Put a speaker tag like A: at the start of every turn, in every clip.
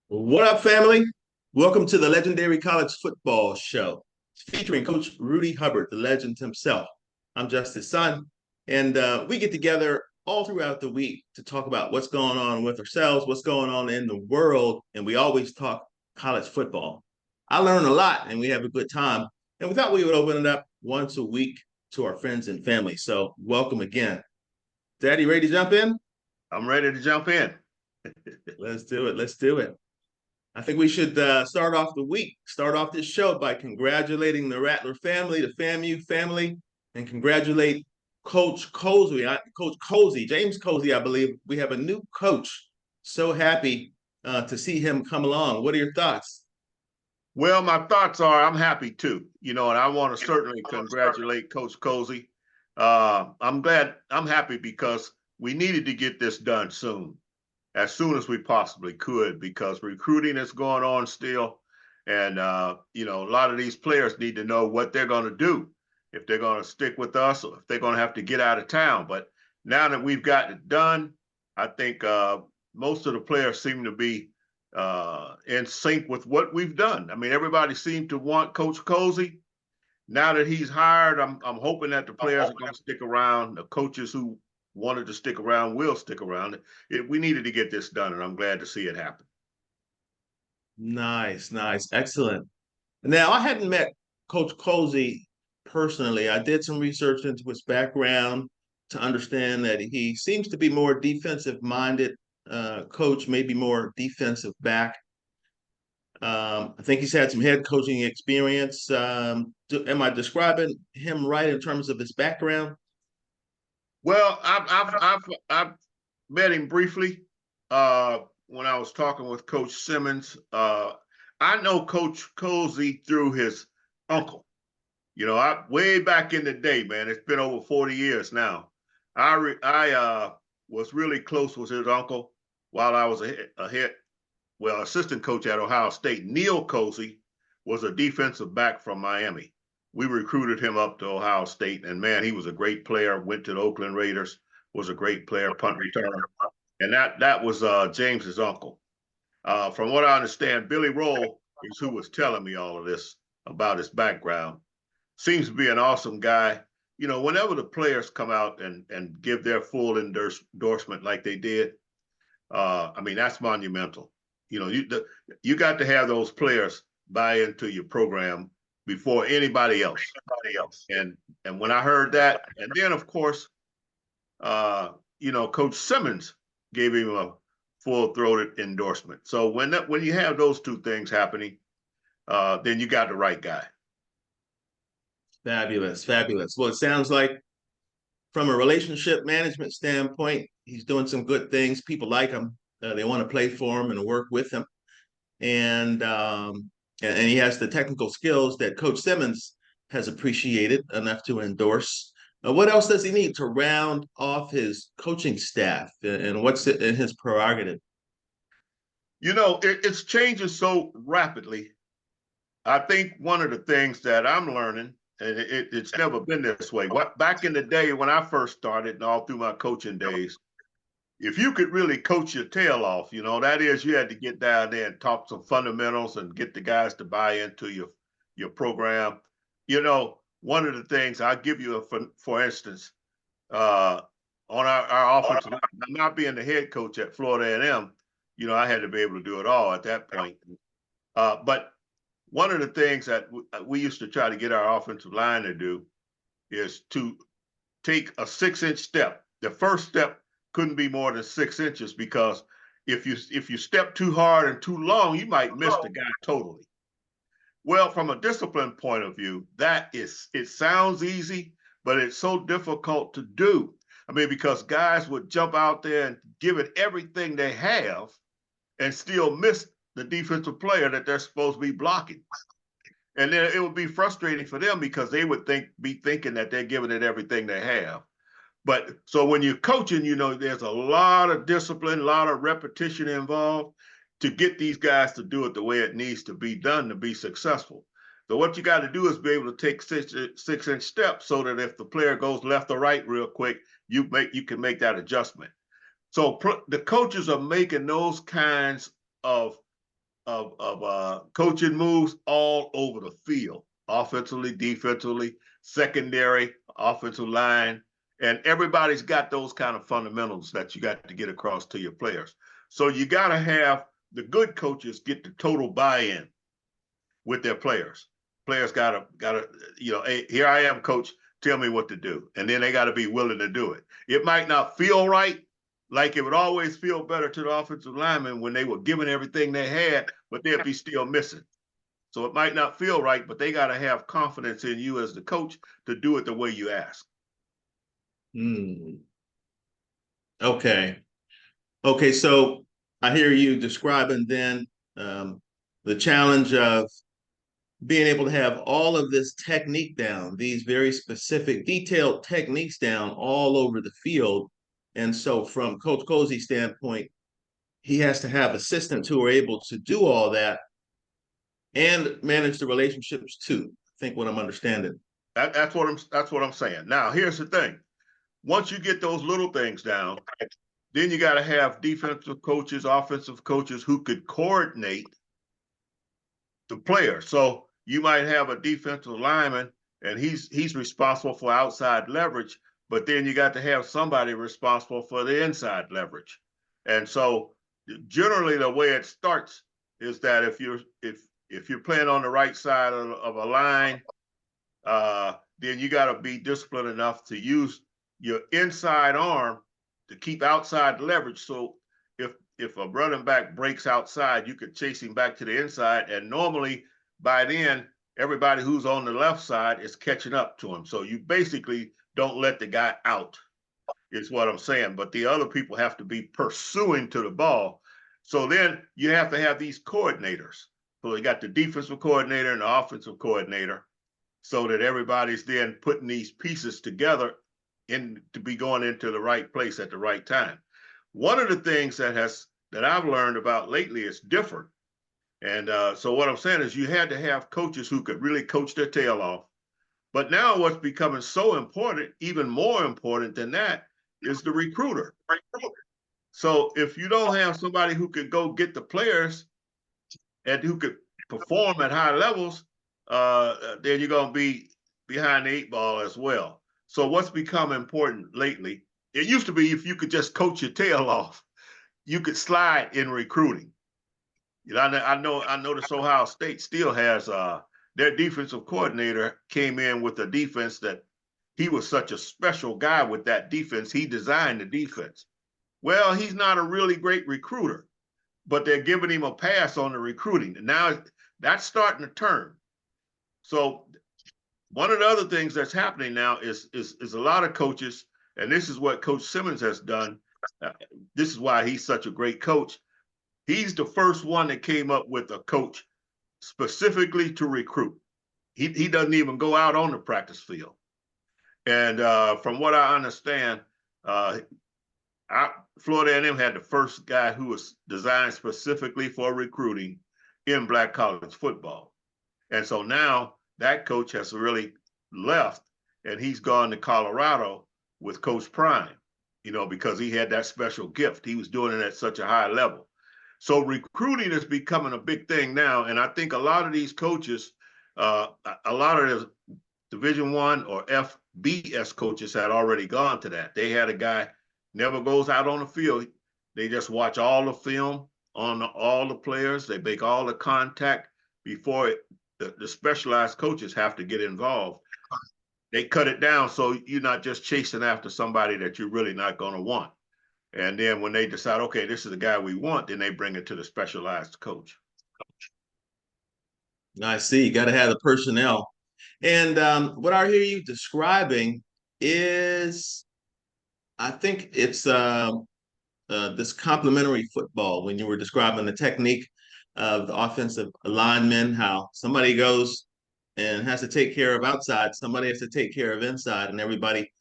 A: What up, family? Welcome to the legendary college football show featuring Coach Rudy Hubbard, the legend himself. I'm Justice Son, and we get together all throughout the week to talk about what's going on with ourselves, what's going on in the world, and we always talk college football. I learn a lot, and we have a good time. And we thought we would open it up once a week to our friends and family. So, welcome again. Daddy, ready to jump in?
B: I'm ready to jump in.
A: Let's do it. Let's do it. I think we should start off this show by congratulating the Rattler family, the FAMU family, and congratulate Coach Colzie, Coach Colzie, James Colzie, I believe. We have a new coach. So happy to see him come along. What are your thoughts?
B: Well, my thoughts are I'm happy too, and I want to certainly congratulate Coach Colzie. I'm happy because we needed to get this done as soon as we possibly could, because recruiting is going on still. And, a lot of these players need to know what they're going to do, if they're going to stick with us or if they're going to have to get out of town. But now that we've got it done, I think most of the players seem to be in sync with what we've done. I mean, everybody seemed to want Coach Colzie. Now that he's hired, I'm hoping that the players are going to stick around. The coaches who wanted to stick around will stick around. We needed to get this done, and I'm glad to see it happen.
A: Nice, nice, excellent. Now, I hadn't met Coach Colzie personally. I did some research into his background to understand that he seems to be more defensive minded coach, maybe more defensive back. I think he's had some head coaching experience. Am I describing him right in terms of his background?
B: Well, I've met him briefly when I was talking with Coach Simmons. I know Coach Colzie through his uncle. Way back in the day, man. It's been over 40 years now. I was really close with his uncle while I was assistant coach at Ohio State. Neil Colzie was a defensive back from Miami. We recruited him up to Ohio State, and man, he was a great player. Went to the Oakland Raiders, was a great player, punt returner, and that was James's uncle. From what I understand, Billy Roll is who was telling me all of this about his background. Seems to be an awesome guy. Whenever the players come out and give their full endorsement like they did, I mean, that's monumental. You got to have those players buy into your program before anybody else. And when I heard that, and then of course, Coach Simmons gave him a full-throated endorsement. So when you have those two things happening, then you got the right guy.
A: Fabulous, fabulous. Well, it sounds like from a relationship management standpoint, he's doing some good things. People like him. They want to play for him and work with him. And he has the technical skills that Coach Simmons has appreciated enough to endorse. What else does he need to round off his coaching staff, and what's in his prerogative?
B: It's changing so rapidly. I think one of the things that I'm learning, and it's never been this way. Back in the day when I first started and all through my coaching days, if you could really coach your tail off, that is, you had to get down there and talk some fundamentals and get the guys to buy into your program. One of the things I'll give you, for instance, on our offensive line, not being the head coach at Florida A&M, I had to be able to do it all at that point. But one of the things that we used to try to get our offensive line to do is to take a 6-inch step. The first step couldn't be more than 6 inches, because if you step too hard and too long, you might miss the guy totally. Well, from a discipline point of view, it sounds easy, but it's so difficult to do. I mean, because guys would jump out there and give it everything they have and still miss the defensive player that they're supposed to be blocking. And then it would be frustrating for them, because they would be thinking that they're giving it everything they have. But so when you're coaching, there's a lot of discipline, a lot of repetition involved to get these guys to do it the way it needs to be done to be successful. So what you got to do is be able to take 6-inch steps, so that if the player goes left or right real quick, you can make that adjustment. So the coaches are making those kinds of of coaching moves all over the field, offensively, defensively, secondary, offensive line, and everybody's got those kind of fundamentals that you got to get across to your players. So you got to have the good coaches get the total buy-in with their players. Players gotta, hey, here I am, coach, tell me what to do. And then they got to be willing to do it. It might not feel right, like it would always feel better to the offensive linemen when they were giving everything they had, but they'd be still missing. So it might not feel right, but they got to have confidence in you as the coach to do it the way you ask.
A: Okay. Okay, so I hear you describing then the challenge of being able to have all of this technique down, these very specific, detailed techniques down all over the field. And so from Coach Colzie's standpoint, he has to have assistants who are able to do all that and manage the relationships too. I think what I'm understanding.
B: That's what I'm saying. Now, here's the thing. Once you get those little things down, then you got to have defensive coaches, offensive coaches who could coordinate the player. So you might have a defensive lineman and he's responsible for outside leverage, but then you got to have somebody responsible for the inside leverage. And so generally the way it starts is that if you're playing on the right side of a line, then you got to be disciplined enough to use your inside arm to keep outside leverage. So if a running back breaks outside, you could chase him back to the inside. And normally by then, everybody who's on the left side is catching up to him. So you basically don't let the guy out, is what I'm saying. But the other people have to be pursuing to the ball. So then you have to have these coordinators. So you got the defensive coordinator and the offensive coordinator, so that everybody's then putting these pieces together to be going into the right place at the right time. One of the things that I've learned about lately is different. And so what I'm saying is you had to have coaches who could really coach their tail off. But now what's becoming so important, even more important than that, is the recruiter. So if you don't have somebody who could go get the players and who could perform at high levels, then you're going to be behind the 8 ball as well. So what's become important lately, it used to be if you could just coach your tail off, you could slide in recruiting. I noticed Ohio State still has their defensive coordinator came in with a defense that he was such a special guy with that defense. He designed the defense. Well, he's not a really great recruiter, but they're giving him a pass on the recruiting. And now that's starting to turn. So one of the other things that's happening now is a lot of coaches, and this is what Coach Simmons has done. This is why he's such a great coach. He's the first one that came up with a coach specifically to recruit. He doesn't even go out on the practice field. And from what I understand, Florida A&M had the first guy who was designed specifically for recruiting in black college football. And so now that coach has really left and he's gone to Colorado with Coach Prime, because he had that special gift. He was doing it at such a high level. So recruiting is becoming a big thing now. And I think a lot of these coaches, a lot of the Division I or FBS coaches had already gone to that. They had a guy never goes out on the field. They just watch all the film on all the players. They make all the contact before the specialized coaches have to get involved. They cut it down so you're not just chasing after somebody that you're really not going to want. And then when they decide, okay, this is the guy we want, then they bring it to the specialized coach.
A: I see. You got to have the personnel. And what I hear you describing is, I think it's this complementary football when you were describing the technique of the offensive linemen, how somebody goes and has to take care of outside, somebody has to take care of inside, and everybody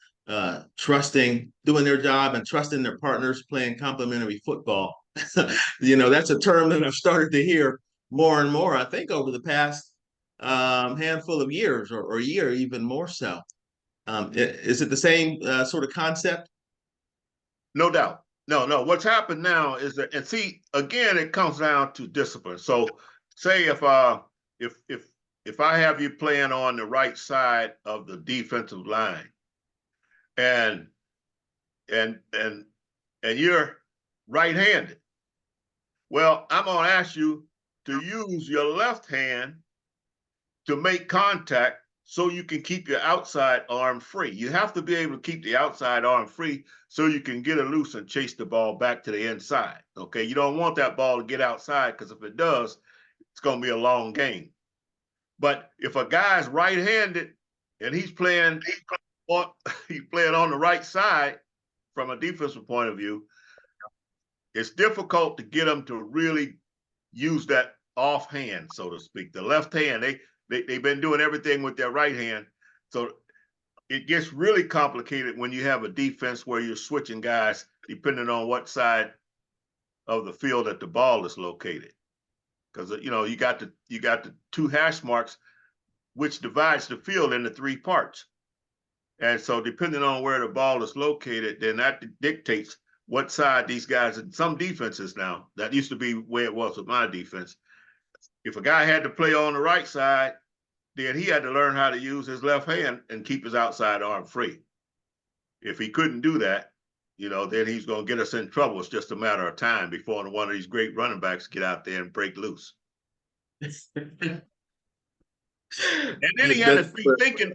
A: trusting, doing their job and trusting their partners, playing complementary football. That's a term that I've started to hear more and more, I think, over the past handful of years or year, even more so. Is it the same sort of concept?
B: No doubt. No. What's happened now is that, and see, again, it comes down to discipline. So, say if I have you playing on the right side of the defensive line, and and and and you're right-handed, well, I'm gonna ask you to use your left hand to make contact so you can keep your outside arm free. You have to be able to keep the outside arm free so you can get it loose and chase the ball back to the inside. Okay, you don't want that ball to get outside, because if it does, it's going to be a long game. But if a guy's right-handed and he's playing on the right side from a defensive point of view, it's difficult to get him to really use that offhand, so to speak. The left hand, they've been doing everything with their right hand. So it gets really complicated when you have a defense where you're switching guys depending on what side of the field that the ball is located. Because you got the two hash marks, which divides the field into three parts. And so depending on where the ball is located, then that dictates what side these guys, in some defenses now, that used to be where it was with my defense. If a guy had to play on the right side, then he had to learn how to use his left hand and keep his outside arm free. If he couldn't do that, then he's going to get us in trouble. It's just a matter of time before one of these great running backs get out there and break loose. And then he had to be thinking.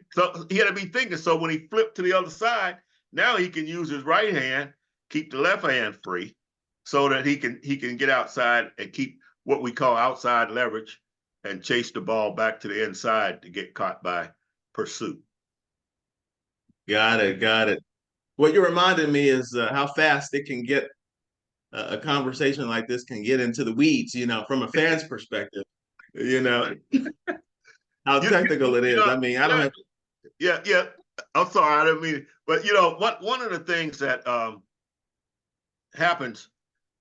B: So when he flipped to the other side, now he can use his right hand, keep the left hand free, so that he can get outside and keep what we call outside leverage and chase the ball back to the inside to get caught by pursuit.
A: Got it. What you're reminding me is how fast it can get. A conversation like this can get into the weeds, from a fan's perspective, how technical it is. I mean, I don't have.
B: Yeah. I'm sorry, I didn't mean it. But one of the things that happens,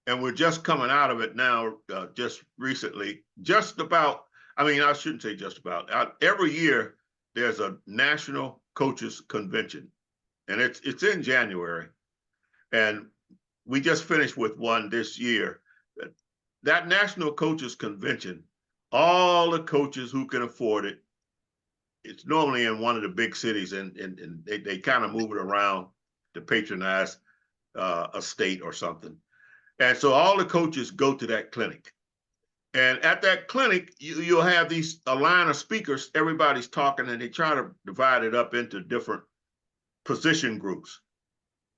B: and we're just coming out of it now, just recently, I shouldn't say just about. Every year there's a national coaches convention, and it's in January, and we just finished with one this year. That national coaches convention, all the coaches who can afford it, it's normally in one of the big cities, and they kind of move it around to patronize a state or something. And so all the coaches go to that clinic. And at that clinic, you'll have a line of speakers, everybody's talking, and they try to divide it up into different position groups.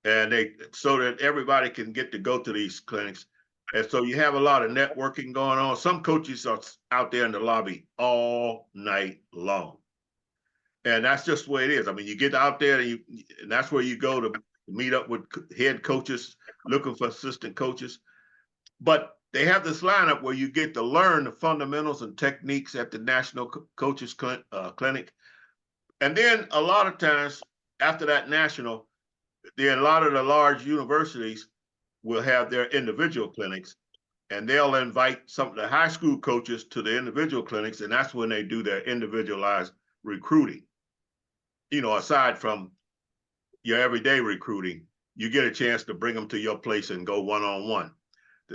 B: And so that everybody can get to go to these clinics. And so you have a lot of networking going on. Some coaches are out there in the lobby all night long. And that's just the way it is. I mean, you get out there and that's where you go to meet up with head coaches, looking for assistant coaches. But they have this lineup where you get to learn the fundamentals and techniques at the National Coaches Clinic. And then a lot of times after that national, then a lot of the large universities will have their individual clinics, and they'll invite some of the high school coaches to the individual clinics, and that's when they do their individualized recruiting. Aside from your everyday recruiting, you get a chance to bring them to your place and go one-on-one.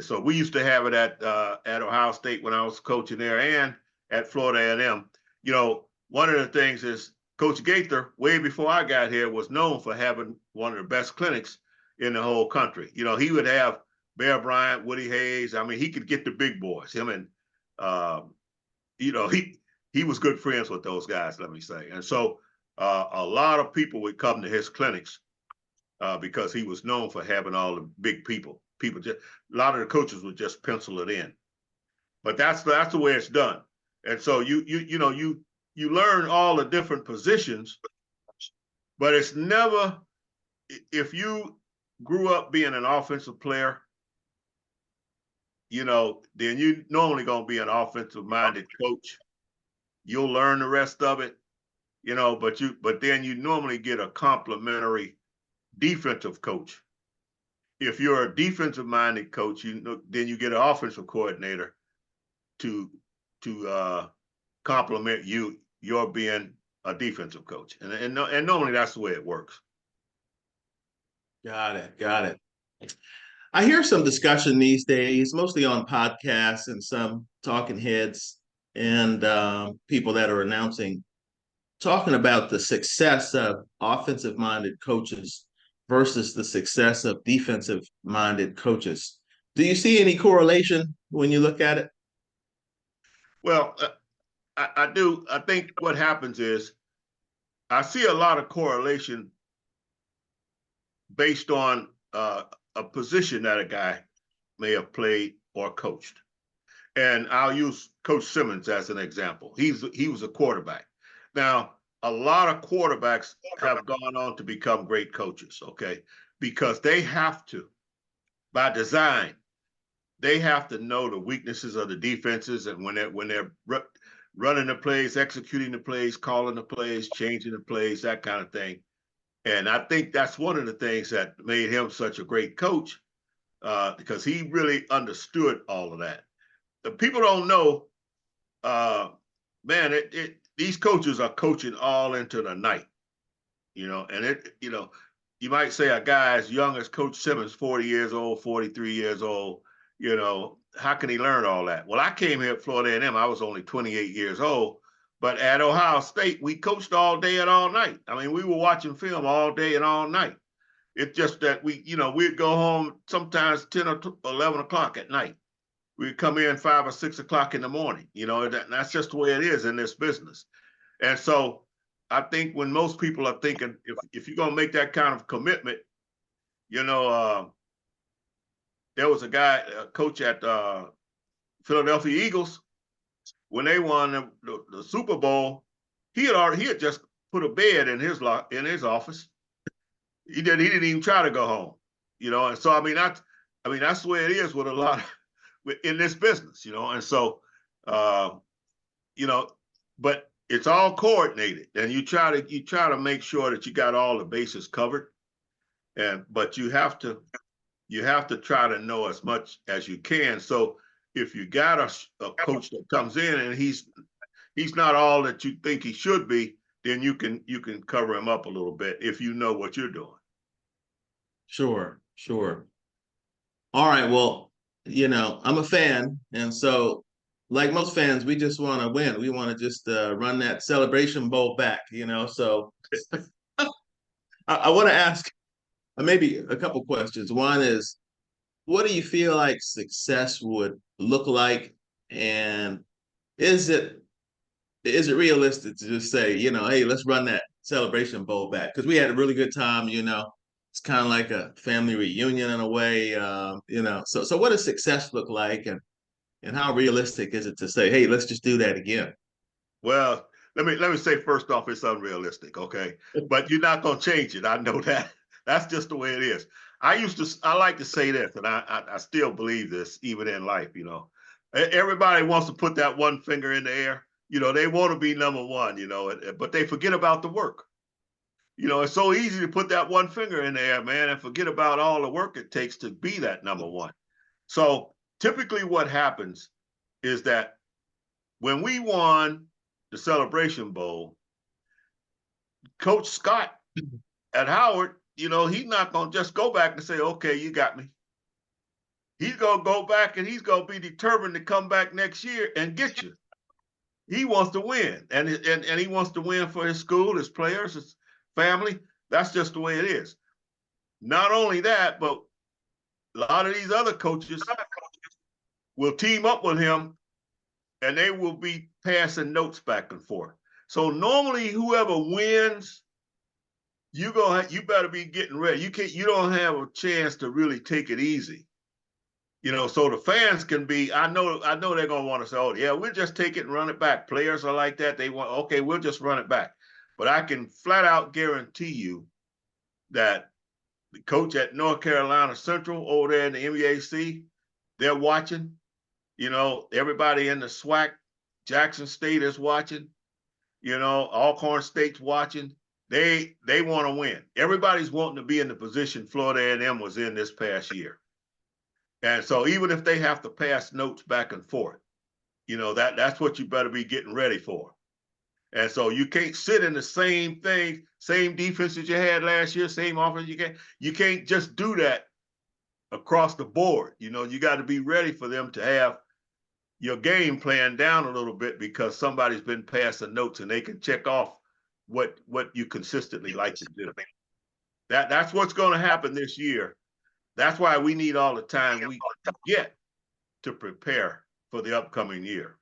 B: So we used to have it at Ohio State when I was coaching there, and at Florida A&M. One of the things is Coach Gaither, way before I got here, was known for having one of the best clinics in the whole country. He would have Bear Bryant, Woody Hayes. I mean, he could get the big boys. Him and, he was good friends with those guys, let me say. And so a lot of people would come to his clinics because he was known for having all the big people. A lot of the coaches would just pencil it in. But that's the way it's done. And so you learn all the different positions, but it's never, if you grew up being an offensive player, then you normally going to be an offensive-minded coach. You'll learn the rest of it, but then you normally get a complimentary defensive coach. If you're a defensive-minded coach, then you get an offensive coordinator to compliment you're being a defensive coach. And normally that's the way it works.
A: Got it. I hear some discussion these days, mostly on podcasts and some talking heads and people that are announcing, talking about the success of offensive minded coaches versus the success of defensive minded coaches. Do you see any correlation when you look at it?
B: Well, I do. I think what happens is I see a lot of correlation based on a position that a guy may have played or coached. And I'll use Coach Simmons as an example. He was a quarterback. Now, a lot of quarterbacks have gone on to become great coaches, okay? Because they have to, by design, they have to know the weaknesses of the defenses, and when they're running the plays, executing the plays, calling the plays, changing the plays, that kind of thing. And I think that's one of the things that made him such a great coach, because he really understood all of that. The people don't know, man. These coaches are coaching all into the night, and you might say a guy as young as Coach Simmons, 40 years old, 43 years old, how can he learn all that? Well, I came here at Florida A&M. I was only 28 years old, but at Ohio State, we coached all day and all night. I mean, we were watching film all day and all night. It's just that we'd go home sometimes 10 or 11 o'clock at night. We'd come in 5 or 6 o'clock in the morning. That's just the way it is in this business. And so I think when most people are thinking, if you're going to make that kind of commitment, there was a coach at Philadelphia Eagles when they won the Super Bowl. He had just put a bed in his office. He didn't even try to go home, And so that's the way it is with a lot in this business, And so but it's all coordinated, and you try to make sure that you got all the bases covered, but you have to try to know as much as you can. So if you got a coach that comes in and he's not all that you think he should be, then you can cover him up a little bit if you know what you're doing.
A: Sure, sure. All right. Well, I'm a fan. And so, like most fans, we just want to win. We want to just run that celebration bowl back, So I want to ask maybe a couple questions. One is, what do you feel like success would look like? And is it realistic to just say, hey, let's run that celebration bowl back? Because we had a really good time, It's kind of like a family reunion in a way, So what does success look like, and how realistic is it to say, hey, let's just do that again?
B: Well, let me say first off, it's unrealistic, okay? But you're not gonna change it. I know that. That's just the way it is. I like to say this, and I still believe this even in life, Everybody wants to put that one finger in the air. They want to be number one, but they forget about the work. It's so easy to put that one finger in the air, man, and forget about all the work it takes to be that number one. So typically what happens is that when we won the Celebration Bowl, Coach Scott at Howard, he's not going to just go back and say, okay, you got me. He's going to go back and he's going to be determined to come back next year and get you. He wants to win, and he wants to win for his school, his players, his family. That's just the way it is. Not only that, but a lot of these other coaches will team up with him, and they will be passing notes back and forth. So normally, whoever wins, you better be getting ready. You don't have a chance to really take it easy. So the fans can be, I know they're going to want to say, oh, yeah, we'll just take it and run it back. Players are like that. They want, okay, we'll just run it back. But I can flat out guarantee you that the coach at North Carolina Central over there in the MEAC, they're watching. Everybody in the SWAC, Jackson State is watching. Alcorn State's watching. They want to win. Everybody's wanting to be in the position Florida A&M was in this past year. And so even if they have to pass notes back and forth, that's what you better be getting ready for. And so you can't sit in the same thing, same defense that you had last year, same offense you can't just do that across the board. You know, you got to be ready for them to have your game plan down a little bit because somebody's been passing notes and they can check off what you consistently like to do. That's what's going to happen this year. That's why we need all the time we get to prepare for the upcoming year.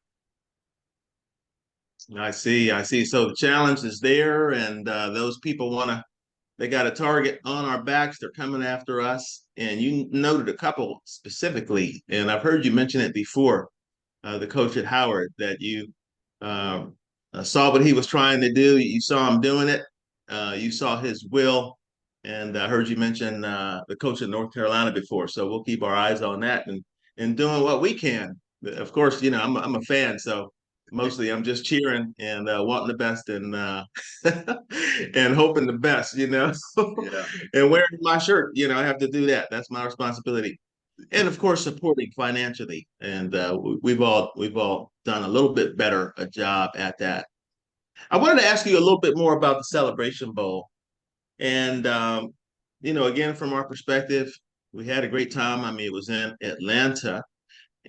A: I see. I see. So the challenge is there, and those people they got a target on our backs. They're coming after us. And you noted a couple specifically, and I've heard you mention it before, the coach at Howard, that you saw what he was trying to do. You saw him doing it. You saw his will. And I heard you mention the coach at North Carolina before. So we'll keep our eyes on that and doing what we can. Of course, you know, I'm a fan, so mostly I'm just cheering and wanting the best and and hoping the best, you know.
B: Yeah.
A: And wearing my shirt, you know, I have to do that. That's my responsibility. And of course, supporting financially. And we've all done a little bit better a job at that. I wanted to ask you a little bit more about the Celebration Bowl. And you know, again, from our perspective, we had a great time. I mean, it was in Atlanta.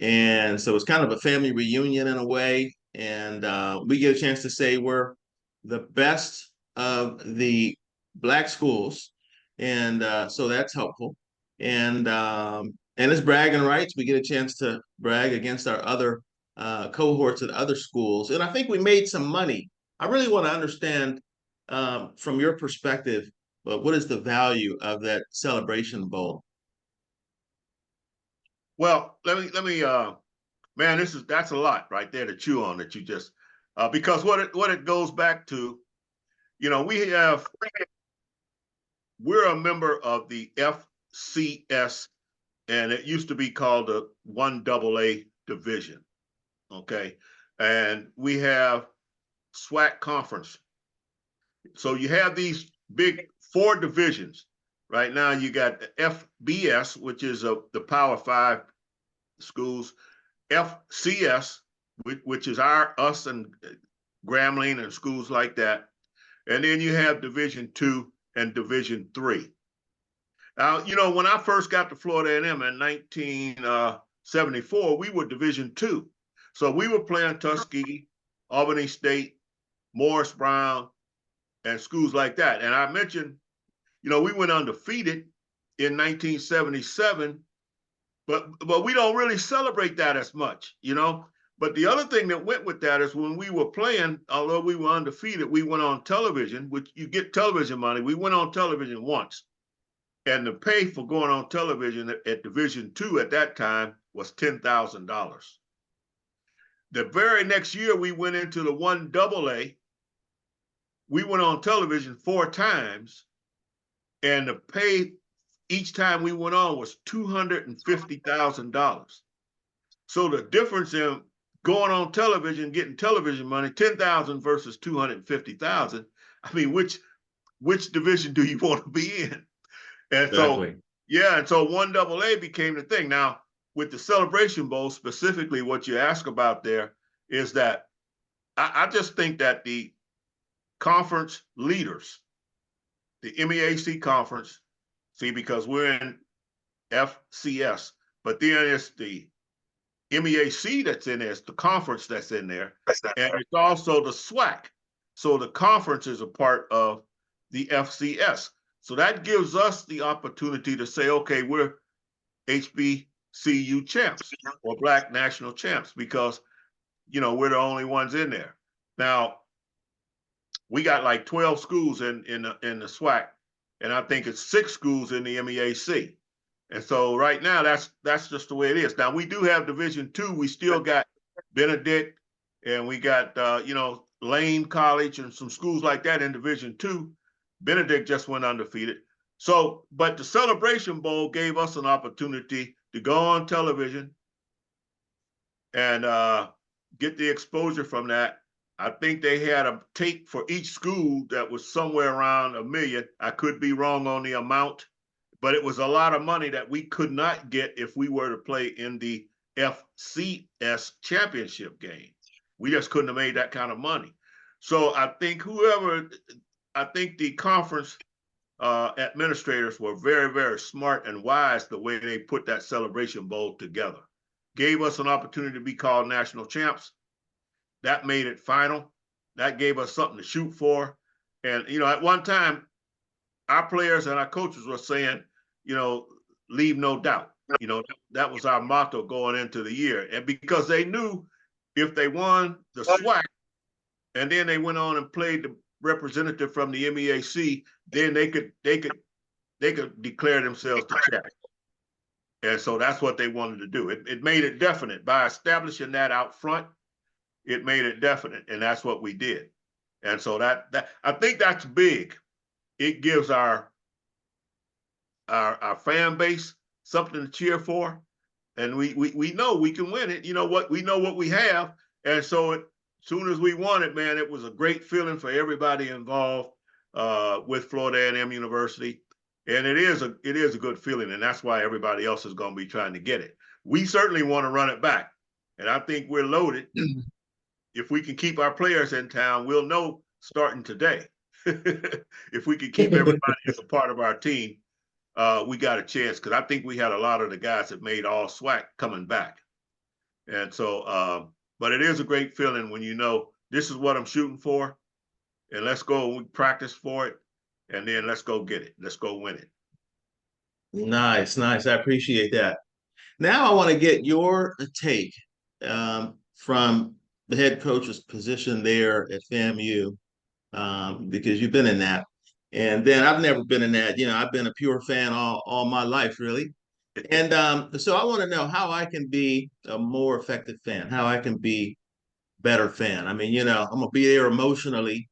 A: And so it's kind of a family reunion in a way. And we get a chance to say we're the best of the Black schools. And so that's helpful. And it's bragging rights. We get a chance to brag against our other cohorts at other schools. And I think we made some money. I really want to understand from your perspective, what is the value of that Celebration Bowl?
B: Well, let me man, that's a lot right there to chew on that you just because what it goes back to, you know, we're a member of the FCS, and it used to be called the 1AA division. Okay. And we have SWAC conference. So you have these big 4 divisions. Right now you got the FBS, which is the Power 5 schools, FCS, which is us and Grambling and schools like that. And then you have Division 2 and Division 3. Now, you know, when I first got to Florida A&M in 1974, we were Division 2. So we were playing Tuskegee, Albany State, Morris Brown, and schools like that. And I mentioned, you know, we went undefeated in 1977, but we don't really celebrate that as much, you know. But the other thing that went with that is when we were playing, although we were undefeated, we went on television, which you get television money. We went on television once. And the pay for going on television at Division 2 at that time was $10,000. The very next year we went into the 1AA. We went on television 4 times, and the pay each time we went on was $250,000. So the difference in going on television, getting television money, $10,000 versus $250,000. I mean, which division do you want to be in? And
A: Exactly.
B: so, yeah, and so 1AA became the thing. Now, with the Celebration Bowl, specifically what you ask about there is that I just think that the conference leaders, the MEAC conference, see, because we're in FCS, but then it's the MEAC that's in there, it's the conference that's in there, and it's also the SWAC. So the conference is a part of the FCS. So that gives us the opportunity to say, okay, we're HBCU champs or Black national champs because, you know, we're the only ones in there. Now, we got like 12 schools in the SWAC, and I think it's 6 schools in the MEAC. And so right now, that's just the way it is. Now, we do have Division 2. We still got Benedict, and we got, you know, Lane College and some schools like that in Division 2. Benedict just went undefeated. So, but the Celebration Bowl gave us an opportunity to go on television and get the exposure from that. I think they had a take for each school that was somewhere around $1 million. I could be wrong on the amount, but it was a lot of money that we could not get if we were to play in the FCS championship game. We just couldn't have made that kind of money. So I think the conference administrators were very, very smart and wise the way they put that Celebration Bowl together. Gave us an opportunity to be called national champs. That made it final. That gave us something to shoot for. And, at one time, our players and our coaches were saying, leave no doubt. That was our motto going into the year. And because they knew if they won the SWAC and then they went on and played the representative from the MEAC, then they could declare themselves the champions. And so that's what they wanted to do. It made it definite by establishing that out front. It made it definite, and that's what we did. And so that I think that's big. It gives our fan base something to cheer for, and we know we can win it. We know what we have, and so as soon as we won it, man, it was a great feeling for everybody involved with Florida A&M University, and it is a good feeling, and that's why everybody else is going to be trying to get it. We certainly want to run it back, and I think we're loaded. If we can keep our players in town, we'll know starting today. If we can keep everybody as a part of our team, we got a chance, because I think we had a lot of the guys that made all SWAC coming back. And so, but it is a great feeling when this is what I'm shooting for, and let's go and we practice for it, and then let's go get it. Let's go win it.
A: Nice. I appreciate that. Now I want to get your take from the head coach's position there at FAMU, because you've been in that. And then I've never been in that. I've been a pure fan all my life, really. And so I want to know how I can be a more effective fan, how I can be better fan. I mean, I'm going to be there emotionally.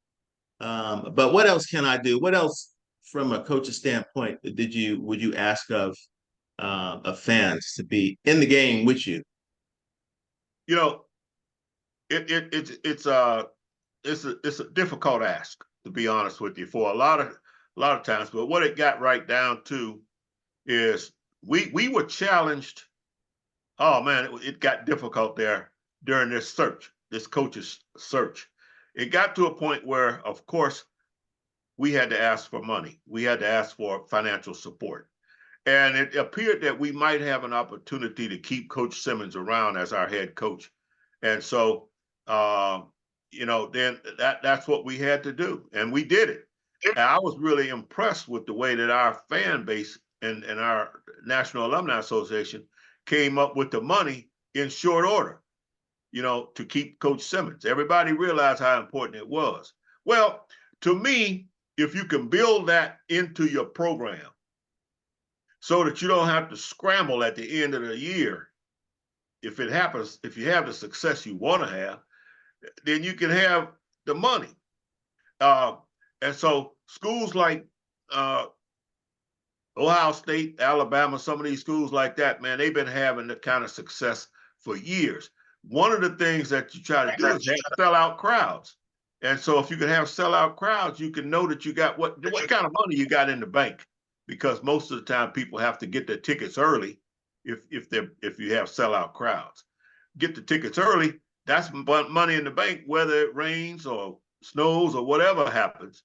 A: But what else can I do? What else, from a coach's standpoint, would you ask of fans to be in the game with you?
B: It's a difficult ask, to be honest with you, for a lot of times. But what it got right down to is we were challenged. Oh man, it got difficult there during this coach's search. It got to a point where, of course, we had to ask for money. We had to ask for financial support. And it appeared that we might have an opportunity to keep Coach Simmons around as our head coach. And so, then that's what we had to do. And we did it. And I was really impressed with the way that our fan base and our National Alumni Association came up with the money in short order, to keep Coach Simmons. Everybody realized how important it was. Well, to me, if you can build that into your program so that you don't have to scramble at the end of the year, if it happens, if you have the success you want to have, then you can have the money. And so schools like Ohio State, Alabama, some of these schools like that, man, they've been having the kind of success for years. One of the things that you try to do is have sellout crowds. And so if you can have sellout crowds, you can know that you got what kind of money you got in the bank, because most of the time people have to get their tickets early if you have sellout crowds. Get the tickets early, that's money in the bank, whether it rains or snows or whatever happens.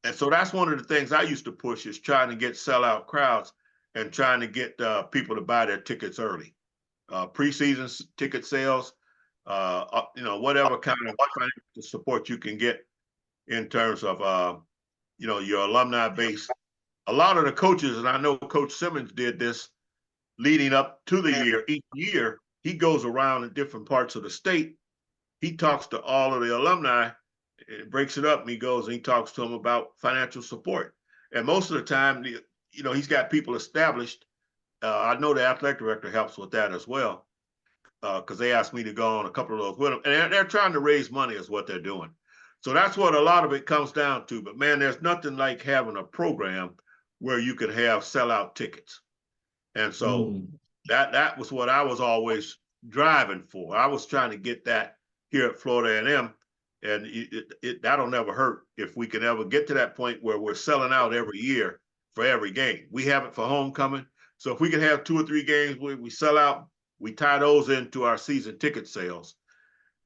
B: And so that's one of the things I used to push, is trying to get sellout crowds and trying to get people to buy their tickets early. Preseason ticket sales, whatever kind of financial support you can get in terms of, your alumni base. A lot of the coaches, and I know Coach Simmons did this leading up to the year, each year, he goes around in different parts of the state. He talks to all of the alumni, breaks it up, and he goes and he talks to them about financial support. And most of the time, he's got people established. I know the athletic director helps with that as well, because they asked me to go on a couple of those with them. And they're trying to raise money is what they're doing. So that's what a lot of it comes down to. But man, there's nothing like having a program where you could have sellout tickets. And so that was what I was always driving for. I was trying to get that here at Florida A&M, and that'll never hurt if we can ever get to that point where we're selling out every year for every game. We have it for homecoming. So if we can have 2 or 3 games where we sell out, we tie those into our season ticket sales.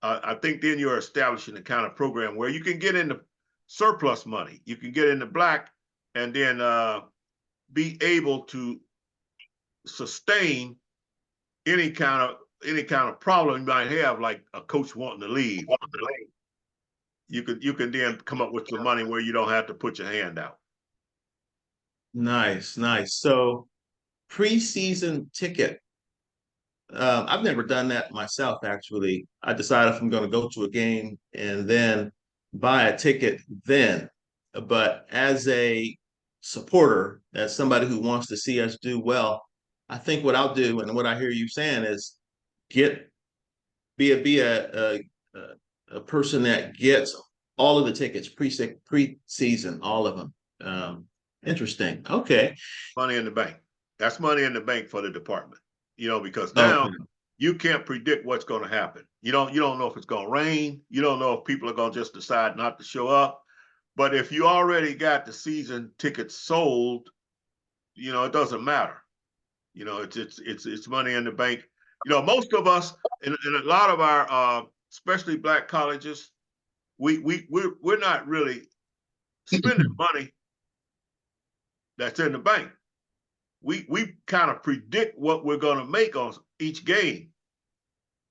B: I think then you're establishing the kind of program where you can get into surplus money. You can get into black and then be able to sustain any kind of problem you might have, like a coach wanting to leave. You can then come up with some money where you don't have to put your hand out.
A: Nice, nice. So preseason ticket. I've never done that myself, actually. I decide if I'm going to go to a game and then buy a ticket then. But as a supporter, as somebody who wants to see us do well, I think what I'll do and what I hear you saying is get be a person that gets all of the tickets preseason, all of them. Interesting. Okay.
B: Money in the bank. That's money in the bank for the department. Because now
A: Okay.
B: you can't predict what's going to happen. You don't know if it's going to rain. You don't know if people are going to just decide not to show up. But if you already got the season tickets sold, it doesn't matter. It's money in the bank. Most of us in a lot of our especially black colleges, we're not really spending money that's in the bank. We kind of predict what we're going to make on each game.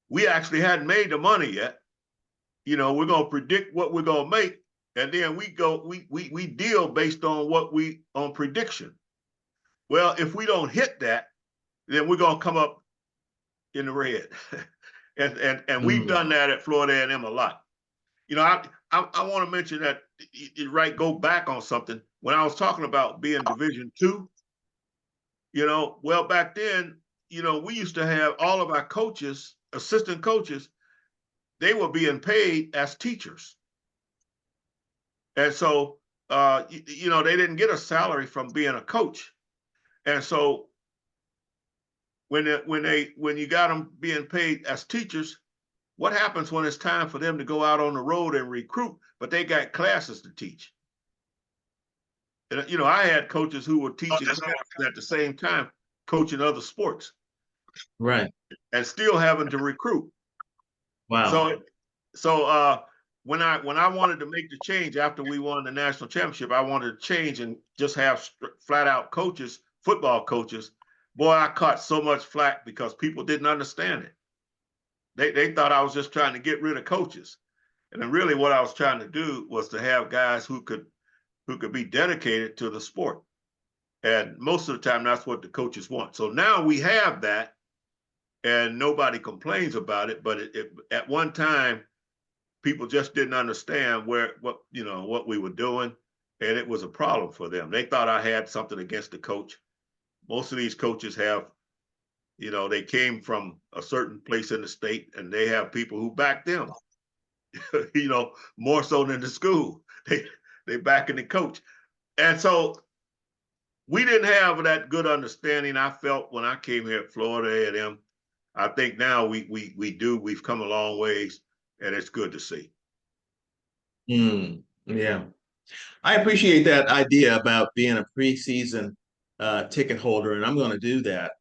B: We actually hadn't made the money yet. We're going to predict what we're going to make, and then we deal based on on prediction. Well, if we don't hit that, then we're going to come up in the red. and we've done that at Florida A&M a lot. I want to mention that, go back on something. When I was talking about being Division II, well, back then, we used to have all of our coaches, assistant coaches, they were being paid as teachers. And so, they didn't get a salary from being a coach. And so when you got them being paid as teachers, what happens when it's time for them to go out on the road and recruit, but they got classes to teach? And, I had coaches who were teaching classes at the same time, coaching other sports.
A: Right.
B: And still having to recruit.
A: Wow.
B: So when I wanted to make the change after we won the national championship, I wanted to change and just have flat out coaches, football coaches. Boy, I caught so much flack because people didn't understand it. They thought I was just trying to get rid of coaches. And then really what I was trying to do was to have guys who could be dedicated to the sport. And most of the time, that's what the coaches want. So now we have that, and nobody complains about it. But at one time, people just didn't understand what we were doing, and it was a problem for them. They thought I had something against the coach. Most of these coaches have, they came from a certain place in the state, and they have people who back them. More so than the school. They backing the coach, and so we didn't have that good understanding. I felt when I came here at Florida A&M. I think now we do. We've come a long ways, and it's good to see.
A: Yeah. I appreciate that idea about being a preseason ticket holder, and I'm going to do that.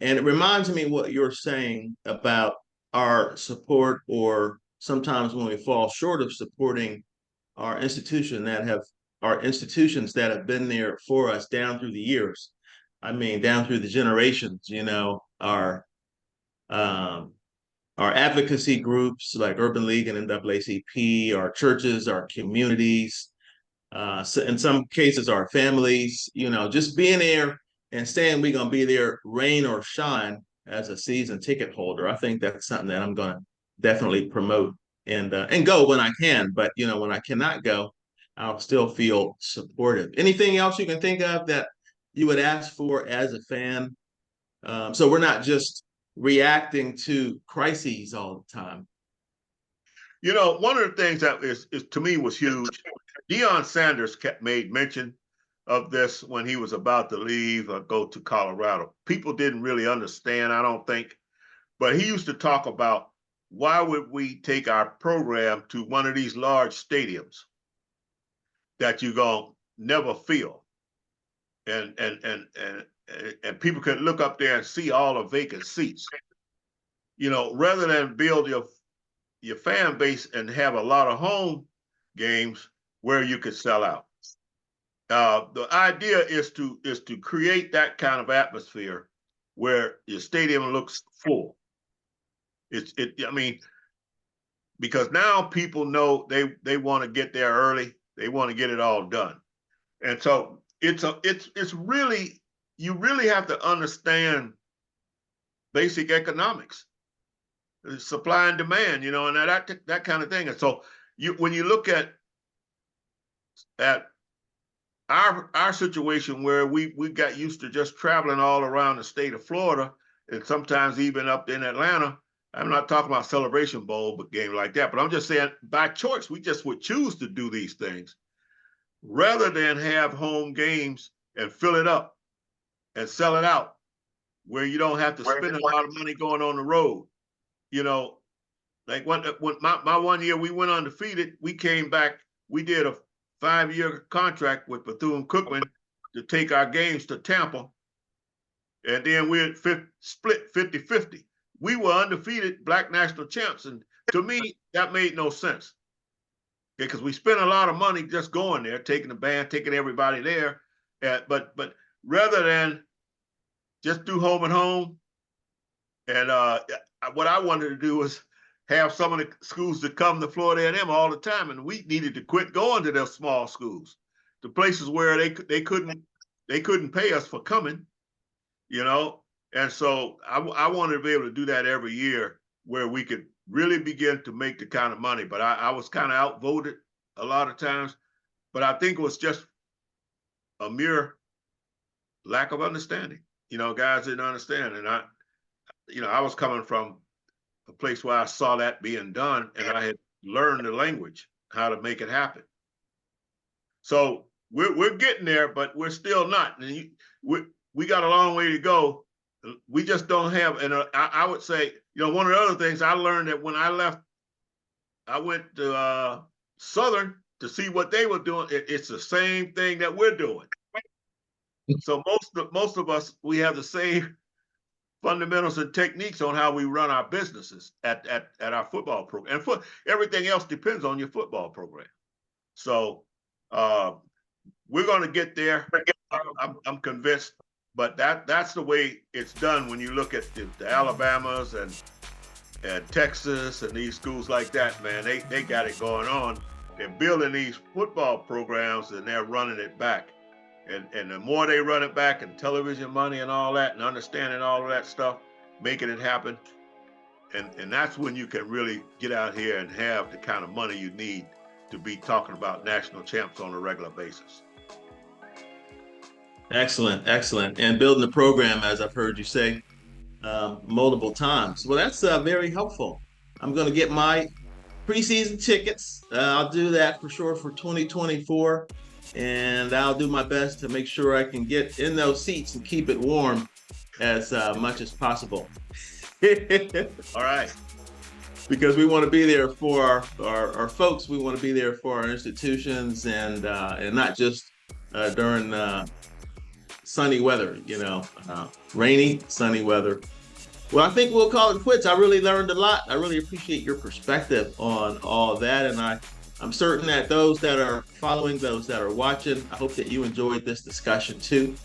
A: And it reminds me what you're saying about our support, or sometimes when we fall short of supporting our institutions that have been there for us down through the years. I mean, down through the generations. Um, our advocacy groups like Urban League and NAACP, our churches, our communities, so in some cases, our families, just being there and saying we're going to be there, rain or shine, as a season ticket holder. I think that's something that I'm going to definitely promote and go when I can. But, when I cannot go, I'll still feel supportive. Anything else you can think of that you would ask for as a fan? So we're not just reacting to crises all the time.
B: One of the things that is to me was huge. Deion Sanders made mention of this when he was about to leave or go to Colorado. People didn't really understand, I don't think, but he used to talk about, why would we take our program to one of these large stadiums that you're gonna never fill, and people can look up there and see all the vacant seats. Rather than build your fan base and have a lot of home games where you could sell out. The idea is to create that kind of atmosphere where your stadium looks full. I mean, because now people know they want to get there early. They want to get it all done. And so it's really, you really have to understand basic economics, supply and demand, you know, and that kind of thing. And so when you look at our situation where we got used to just traveling all around the state of Florida and sometimes even up in Atlanta. I'm not talking about Celebration Bowl, but game like that. But I'm just saying by choice, we just would choose to do these things rather than have home games and fill it up and sell it out where you don't have to spend a lot of money going on the road. You know, like when my 1 year we went undefeated, we came back, we did a 5-year contract with Bethune-Cookman to take our games to Tampa. And then we split 50-50. We were undefeated Black national champs. And to me, that made no sense. Because we spent a lot of money just going there, taking the band, taking everybody there. But rather than just do home and home, and what I wanted to do was have some of the schools that come to Florida A&M all the time, and we needed to quit going to those small schools, the places where they couldn't pay us for coming, you know. And so I wanted to be able to do that every year where we could really begin to make the kind of money. But I was kind of outvoted a lot of times, but I think it was just a mere lack of understanding. You know, guys didn't understand, and I was coming from a place where I saw that being done, and I had learned the language, how to make it happen. So we're getting there, but we're still not. And we got a long way to go. We just don't have, and I would say, you know, one of the other things I learned that when I left, I went to Southern to see what they were doing. It's the same thing that we're doing. So most of us, we have the same fundamentals and techniques on how we run our businesses at our football program. And everything else depends on your football program. So we're going to get there. I'm convinced. But that's the way it's done when you look at the Alabamas and Texas and these schools like that, man. They got it going on. They're building these football programs and they're running it back. And the more they run it back, and television money and all that, and understanding all of that stuff, making it happen, and that's when you can really get out here and have the kind of money you need to be talking about national champs on a regular basis.
A: Excellent, excellent. And building the program, as I've heard you say multiple times. Well, that's very helpful. I'm going to get my preseason tickets. I'll do that for sure for 2024. And I'll do my best to make sure I can get in those seats and keep it warm as much as possible.
B: All right.
A: Because we want to be there for our folks. We want to be there for our institutions and not just during sunny weather, you know, rainy, sunny weather. Well, I think we'll call it quits. I really learned a lot. I really appreciate your perspective on all that. And I'm certain that those that are following, those that are watching, I hope that you enjoyed this discussion too.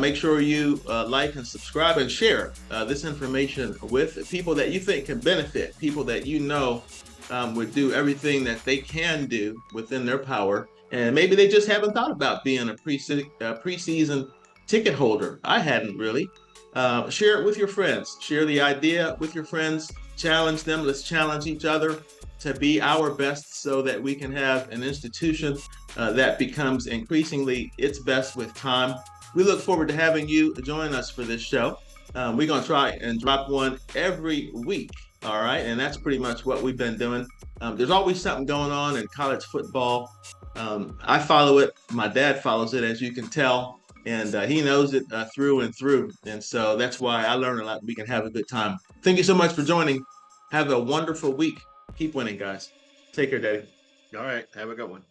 A: Make sure you like and subscribe and share this information with people that you think can benefit, people that you know would do everything that they can do within their power. And maybe they just haven't thought about being a preseason ticket holder. I hadn't really. Share it with your friends. Share the idea with your friends. Challenge them. Let's challenge each other to be our best so that we can have an institution that becomes increasingly its best with time. We look forward to having you join us for this show. We're going to try and drop one every week. All right. And that's pretty much what we've been doing. There's always something going on in college football. I follow it. My dad follows it, as you can tell. And he knows it through and through. And so that's why I learn a lot. We can have a good time. Thank you so much for joining. Have a wonderful week. Keep winning, guys. Take care, Daddy.
B: All right. Have a good one.